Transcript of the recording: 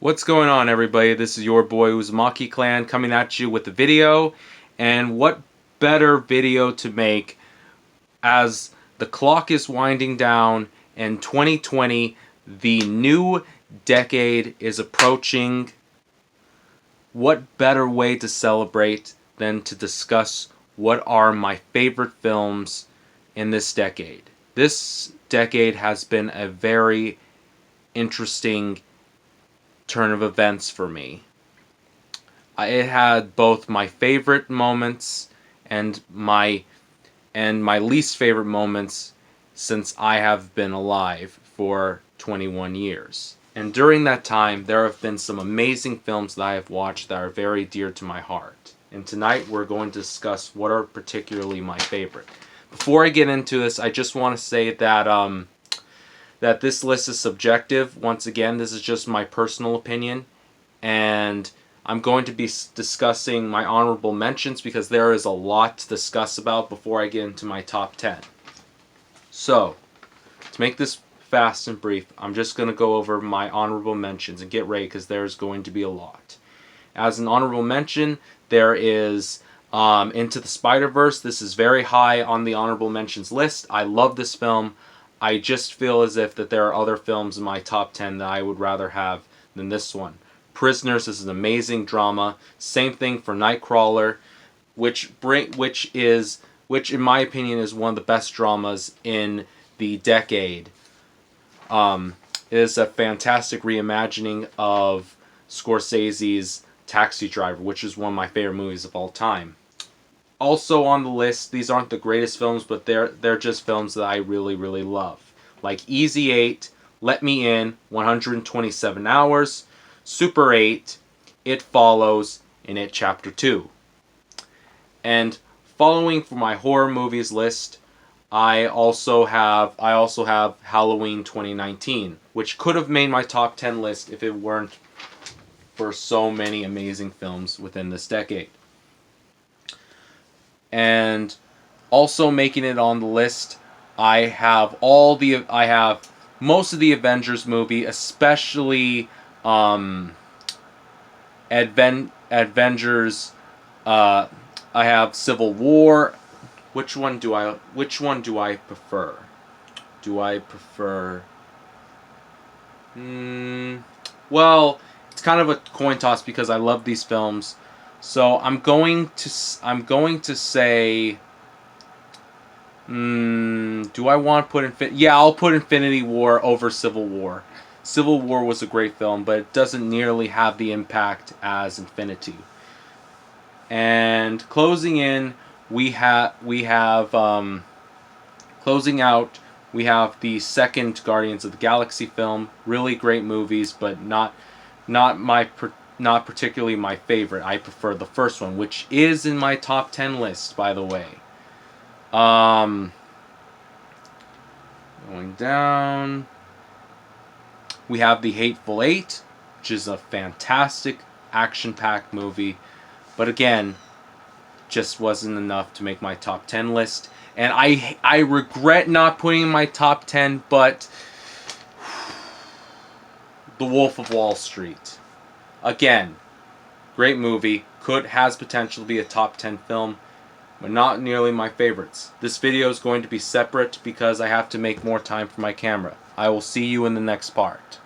What's going on, everybody? This is your boy Uzumaki Clan coming at you with a video. And what better video to make as the clock is winding down and 2020, the new decade, is approaching. What better way to celebrate than to discuss what are my favorite films in this decade? This decade has been a very interesting turn of events for me. It had both my favorite moments and my least favorite moments since I have been alive for 21 years. And during that time, there have been some amazing films that I have watched that are very dear to my heart. And tonight we're going to discuss what are particularly my favorite. Before I get into this, I just want to say that that this list is subjective. Once again, this is just my personal opinion, and I'm going to be discussing my honorable mentions because there is a lot to discuss about before I get into my top 10. So, to make this fast and brief, I'm just going to go over my honorable mentions and get ready because there's going to be a lot. As an honorable mention, there is Into the Spider-Verse. This is very high on the honorable mentions list. I love this film. I just feel as if that there are other films in my top 10 that I would rather have than this one. Prisoners is an amazing drama. Same thing for Nightcrawler, which in my opinion is one of the best dramas in the decade. It is a fantastic reimagining of Scorsese's Taxi Driver, which is one of my favorite movies of all time. Also on the list, these aren't the greatest films, but they're just films that I really, really love. Like Easy 8, Let Me In, 127 Hours, Super 8, It Follows, and It Chapter 2. And following for my horror movies list, I also have Halloween 2019, which could have made my top 10 list if it weren't for so many amazing films within this decade. And also making it on the list, I have most of the Avengers movie, especially Avengers. I have Civil War. Which one do I prefer? Well, it's kind of a coin toss because I love these films. So I'm going to say, do I want to put Yeah, I'll put Infinity War over Civil War. Civil War was a great film, but it doesn't nearly have the impact as Infinity. And closing in, we have closing out, we have the second Guardians of the Galaxy film. Really great movies, but not particularly my favorite. I prefer the first one, which is in my top 10 list, by the way. Going down, we have The Hateful Eight, which is a fantastic action-packed movie, but again, just wasn't enough to make my top 10 list. And I regret not putting in my top 10, but The Wolf of Wall Street. Again, great movie, has potential to be a top 10 film, but not nearly my favorites. This video is going to be separate because I have to make more time for my camera. I will see you in the next part.